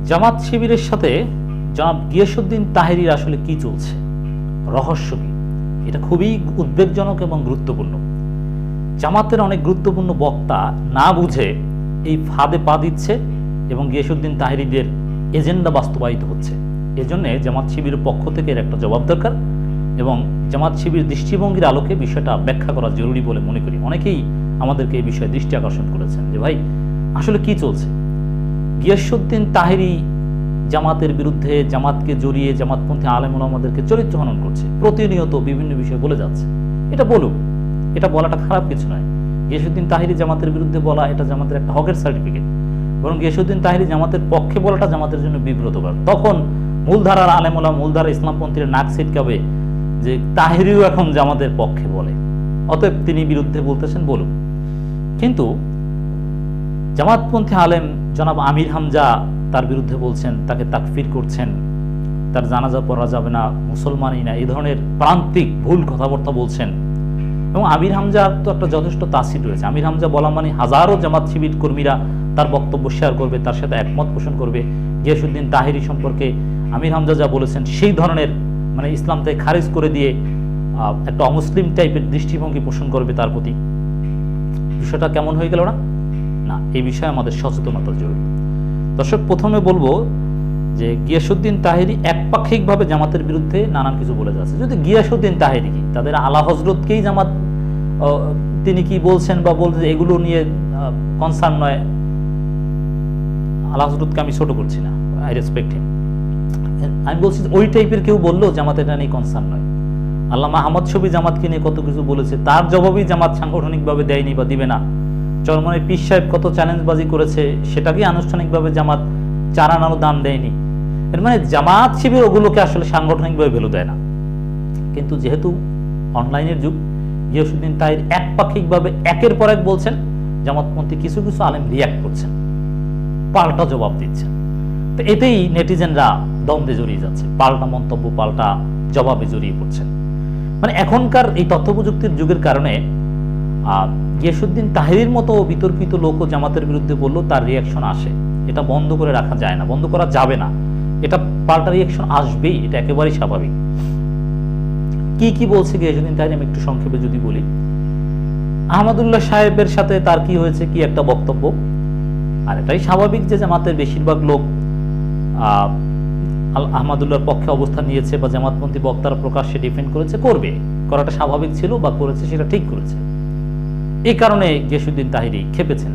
জামাত শিবিরের সাথে জনাব গিয়াসউদ্দিন তাহেরীর আসলে কি চলছে, রহস্য কি? এটা খুবই উদ্বেগজনক এবং গুরুত্বপূর্ণ। জামাতের অনেক গুরুত্বপূর্ণ বক্তা না বুঝে এই ফাঁদে পা দিচ্ছে এবং গিয়াসউদ্দিন তাহেরীদের এজেন্ডা বাস্তবায়িত হচ্ছে। এজন্য জামাত শিবিরের পক্ষ থেকে এর একটা জবাব দরকার এবং জামাত শিবির দৃষ্টিভঙ্গির আলোকে বিষয়টা ব্যাখ্যা করা জরুরি বলে মনে করি। অনেকেই আমাদেরকে এই বিষয়ে দৃষ্টি আকর্ষণ করেছেন যে ভাই আসলে কি চলছে। গিয়াসউদ্দিন তাহেরী জামাতের বিরুদ্ধে, জামাতকে জড়িয়ে জামাতপন্থী আলেম ওলামাদেরকে চরিত্র হনন করছে, প্রতিনিয়ত বিভিন্ন বিষয় বলে যাচ্ছে। এটা বলুক, এটা বলাটা খারাপ কিছু নয়। গিয়াসউদ্দিন তাহেরী জামাতের বিরুদ্ধে বলা এটা জামাতের একটা হকের সার্টিফিকেট, বরং গিয়াসউদ্দিন তাহেরী জামাতের পক্ষে বলাটা জামাতের জন্য বিব্রতকর। তখন মূলধারার আলেম ওলামা, মূলধারা ইসলামপন্থীরা নাক ছিটকাবে যে তাহেরীও এখন জামাতের পক্ষে বলে, অতএব তিনি বিরুদ্ধে বলতেছেন, বলুন। কিন্তু জামাতপন্থী আলেম জনাব আমির হামজা তার বিরুদ্ধে বলছেন, তাকে তাকফির করছেন, তার জানাজা পড়া যাবে না, মুসলমানই না, এই ধরনের প্রান্তিক ভুল কথাবার্তা বলছেন। এবং আমির হামজার তো একটা যথেষ্ট তাসির রয়েছে। আমির হামজা বলা মানে হাজারো জামাত শিবির কর্মীরা তার বক্তব্য শেয়ার করবে, তার সাথে একমত পোষণ করবে। গিয়াসউদ্দিন তাহেরী সম্পর্কে আমির হামজা যা বলেছেন সেই ধরনের মানে ইসলাম থেকে খারিজ করে দিয়ে একটা অমুসলিম টাইপের দৃষ্টিভঙ্গি পোষণ করবে তার প্রতি। বিষয়টা কেমন হয়ে গেল না? না, এই বিষয়ে আমাদের সচেতনতা জরুরি। দর্শক, প্রথমে বলবো যে গিয়াসউদ্দিন তাহেরী একপাক্ষিকভাবে জামাতের বিরুদ্ধে নানান কিছু বলে যাচ্ছে। যদি গিয়াসউদ্দিন তাহেরী কি তাদের আলা হযরতকেই জামাত তিনি কি বলছেন বা বলতে এগুলো নিয়ে কনসার্ন নয়, আলা হযরতকে আমি ছোট করছি না, আই রেসপেক্ট হিম। আমি বলছি ওই টাইপের কেউ বললেও জামাত এটা নিয়ে কনসার্ন নয়। আল্লামা আহমদ শফী জামাতকে নিয়ে কত কিছু বলেছে, তার জবাবই জামাত সাংগঠনিকভাবে দেয়নি বা দিবে না। চরমনাই পীর সাহেব কত চ্যালেঞ্জবাজি করেছে, সেটাকে আনুষ্ঠানিকভাবে জামাত চার আনারও দাম দেয়নি। এর মানে জামাত শিবির ওগুলোকে আসলে সাংগঠনিকভাবে ভ্যালু দেয় না। কিন্তু যেহেতু অনলাইনের যুগ, গিয়াসউদ্দিন তাহেরী একপাক্ষিকভাবে একের পর এক বলছেন, জামাতপন্থী কিছু কিছু আলেম রিয়াক্ট করছেন, পাল্টা জবাব দিচ্ছেন। তো এতেই নেটিজেনরা দ্বন্দ্বে জড়িয়ে যাচ্ছে, পাল্টা মন্তব্য, পাল্টা জবাবে জড়িয়ে পড়ছেন। মানে এখনকার এই তথ্য প্রযুক্তির যুগের কারণে গিয়াসউদ্দিন তাহেরীর মতো বিতর্কিত লোকও জামাতের বিরুদ্ধে বললেও তার রিয়াকশন আসে। এটা বন্ধ করে রাখা যায় না, বন্ধ করা যাবে না, এটা পাল্টা রিয়াকশন আসবেই, এটা একেবারেই স্বাভাবিক। কি কি বলছে গিয়াসউদ্দিন তাহেরী আমি একটু সংক্ষেপে যদি বলি। আহমদুল্লাহ সাহেবের সাথে তার কি হয়েছে, কি একটা বক্তব্য, আর এটাই স্বাভাবিক যে জামাতের বেশিরভাগ লোক আহমদুল্লাহর পক্ষে অবস্থান নিয়েছে বা জামাতপন্থী বক্তারা প্রকাশ্যে ডিফেন্ড করেছে, করবে, করাটা স্বাভাবিক ছিল বা করেছে, সেটা ঠিক করেছে। এই কারণে গিয়াসউদ্দিন তাহেরী খেপেছেন,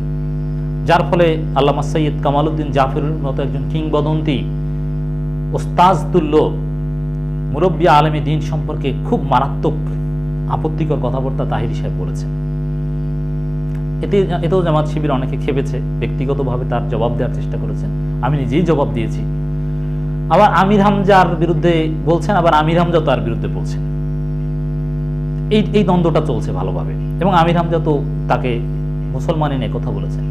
যার ফলে আল্লামা সৈয়দ কামালউদ্দিন জাফরের মতো একজন কিংবদন্তি ওস্তাজ তুল্য মুরব্বী আলেমে দ্বীন সম্পর্কে খুব মারাত্মক আপত্তিকর কথাবার্তা তাহেরী সাহেব বলেছেন। এতেও জামাত শিবির অনেকে খেপেছে, ব্যক্তিগতভাবে তার জবাব দেওয়ার চেষ্টা করেছেন, আমি নিজেই জবাব দিয়েছি। আবার আমির হামজার বিরুদ্ধে বলছেন, আবার আমির হামজা তার বিরুদ্ধে বলছেন। এই দ্বন্দ্বটা চলছে ভালোভাবে, এবং আমির হামজা তো তাকে মুসলমানি নিয়ে কথা বলেছেন।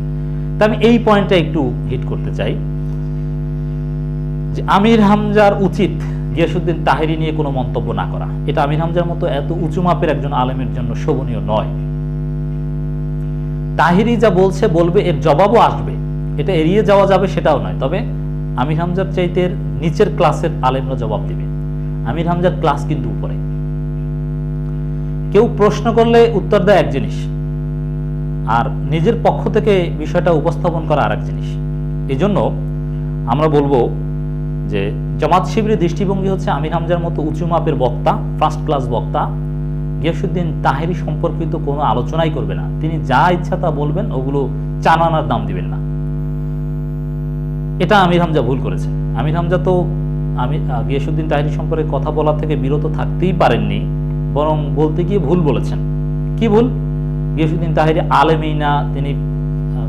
তা আমি এই পয়েন্টটা একটু হিট করতে চাই যে আমির হামজার উচিত গিয়াসউদ্দিন তাহেরী নিয়ে কোনো মন্তব্য না করা। এটা আমির হামজার মতো এত উঁচু মাপের একজন আলেমের জন্য শোভনীয় নয়। তাহেরী যা বলছে বলবে, এর জবাবও আসবে, এটা এড়িয়ে যাওয়া যাবে সেটাও নয়। তবে আমির হামজার চাইতে নিচের ক্লাসের আলেমরা জবাব দিবে, আমির হামজার ক্লাস কিন্তু উপরে। কেউ প্রশ্ন করলে উত্তর দেয় এক জিনিস, আর নিজের পক্ষ থেকে বিষয়টা উপস্থাপন করা আর এক জিনিস। এই জন্য আমরা বলবো যে জামাত শিবিরের দৃষ্টিভঙ্গি হচ্ছে আমির হামজার মতো উঁচু মাপের বক্তা, ফার্স্ট ক্লাস বক্তা গিয়াসউদ্দিন তাহেরী সম্পর্কিত কোনো আলোচনাই করবে না। তিনি যা ইচ্ছা তা বলবেন, ওগুলো চানানার দাম দিবেন না। এটা আমির হামজা ভুল করেছেন। আমির হামজা তো গিয়াসউদ্দিন তাহেরী সম্পর্কে কথা বলা থেকে বিরত থাকতেই পারেননি, বরং বলতে গিয়ে ভুল বলেছেন। কি ভুল? গিয়াসউদ্দিন তাহেরী আলেমই না, তিনি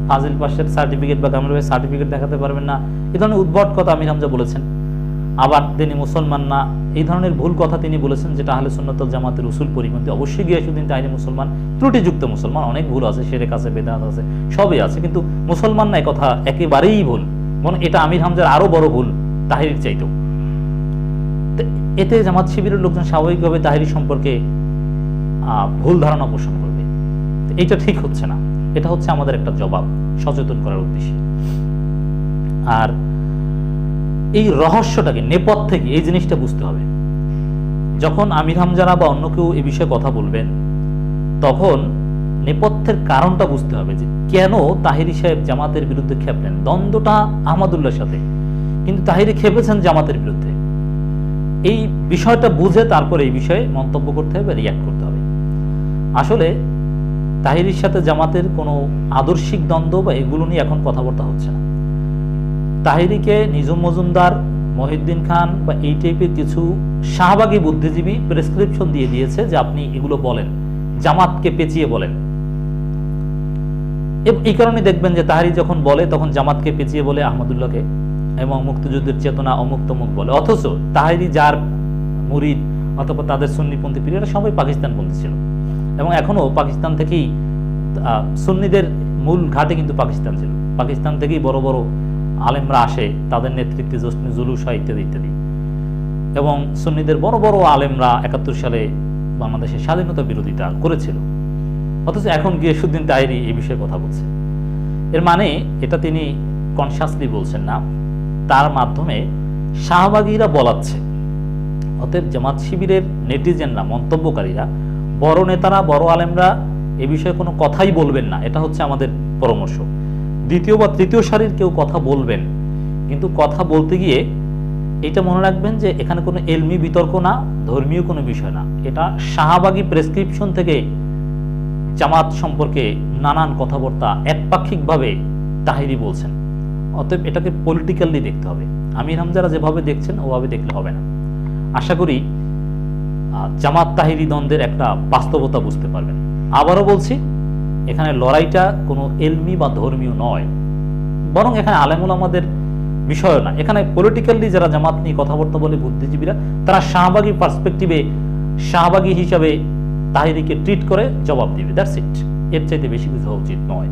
ফাজিল পাশের সার্টিফিকেট বা কামেল ভাই সার্টিফিকেট দেখাতে পারবেন না, এই ধরনের উদ্ভট কথা আমির হামজা বলেছেন। আবার তিনি মুসলমান না, এই ধরনের ভুল কথা তিনি বলেছেন, যেটা আহলে সুন্নাত ওয়াল জামাতের উসুল পরিপন্থী। অবশ্যই গিয়াসউদ্দিন তাহেরী মুসলমান, ত্রুটিযুক্ত মুসলমান, অনেক ভুল আছে, শিরক আছে, বিদআত আছে, সবই আছে, কিন্তু মুসলমান না, কথা একেবারেই ভুল। বরং এটা আমির হামজার আরো বড় ভুল তাহেরীর চাইতেও। এতে জামাত শিবিরের লোকজন স্বাভাবিকভাবে তাহেরী সম্পর্কে ভুল ধারণা পোষণ করবে। এইটা ঠিক হচ্ছে না। এটা হচ্ছে আমাদের একটা জবাব, সচেতন করার উদ্দেশ্যে। আর এই রহস্যটাকে, নেপথ্যে কি, এই জিনিসটা বুঝতে হবে। যখন আমির হামজারা বা অন্য কেউ এই বিষয়ে কথা বলবেন, তখন নেপথ্যের কারণটা বুঝতে হবে যে কেন তাহিরি সাহেব জামাতের বিরুদ্ধে খেপলেন। দ্বন্দ্বটা আহমদুল্লাহর সাথে, কিন্তু তাহিরি খেপেছেন জামাতের বিরুদ্ধে। এই বিষয়টা বুঝে তারপরে এই বিষয়ে মন্তব্য করতে হবে, রিয়াক্ট করতে হবে। আসলে তাহিরির সাথে জামাতের কোনো আদর্শিক দ্বন্দ্ব বা এগুলো নিয়ে এখন কথাবার্তা হচ্ছে না। তাহিরিকে নিজুম মজুমদার, মহিউদ্দিন খান বা এই টাইপের কিছু শাহবাগী বুদ্ধিজীবী প্রেসক্রিপশন দিয়ে দিয়েছে যে আপনি এগুলো বলেন, জামাতকে পেঁচিয়ে বলেন। এই কারণে দেখবেন যে তাহিরি যখন বলে তখন জামাতকে পেঁচিয়ে বলে আহমদুল্লাহকে, এবং মুক্তিযুদ্ধের চেতনা অমুক তমুক বলে। অথচ তাহিরি যার মুরিদ অথবা তাদের সুন্নিপন্থী পীরেরা সবাই পাকিস্তানপন্থী ছিল, এবং এখনো পাকিস্তান থেকেই সুন্নিদের মূল ঘাটে কিন্তু পাকিস্তান ছিল। পাকিস্তান থেকেই বড় বড় আলেমরা আসে, তাদের নেতৃত্বে জশ্নে জুলুস হয় ইত্যাদি ইত্যাদি। এবং সুন্নিদের বড় বড় আলেমরা ৭১ সালে বাংলাদেশের স্বাধীনতা বিরোধিতা করেছিল। অথচ এখন গিয়াসউদ্দিন তাহিরি এই বিষয়ে কথা বলছে। এর মানে এটা তিনি কনসিয়াসলি বলছেন না, তার মাধ্যমে শাহবাগীরা বলাচ্ছে। অতএব জামাত শিবিরের নেটিজেনরা, মন্তব্যকারীরা, বড় নেতারা, বড় আলেমরা এ বিষয়ে কোনো কথাই বলবেন না, এটা হচ্ছে আমাদের পরামর্শ। দ্বিতীয় বা তৃতীয় সারির কেউ কথা বলবেন, কিন্তু কথা বলতে গিয়ে এটা মনে রাখবেন যে এখানে কোনো এলমি বিতর্ক না, ধর্মীয় কোনো বিষয় না। এটা শাহবাগী প্রেসক্রিপশন থেকে জামাত সম্পর্কে নানান কথাবার্তা একপাক্ষিকভাবে তাহিরি বলছেন। অতএব এটাকে পলিটিক্যালি দেখতে হবে। আমির হামজারা যেভাবে দেখছেন ওভাবে দেখলে হবে না। আশা করি জামাত তাহিরি দ্বন্দ্বের একটা বাস্তবতা বুঝতে পারবেন। আবারও বলছি, এখানে লড়াইটা কোনো এলমি বা ধর্মীয় নয়, বরং এখানে আলেমুল আমাদের বিষয় না। এখানে পলিটিক্যালি যারা জামাত নিয়ে কথাবার্তা বলে বুদ্ধিজীবীরা, তারা শাহবাগী পার্সপেক্টিভে, শাহবাগী হিসাবে তাহিরিকে ট্রিট করে জবাব দিবে। That's it. এর চাইতে বেশি কিছু হওয়া উচিত নয়।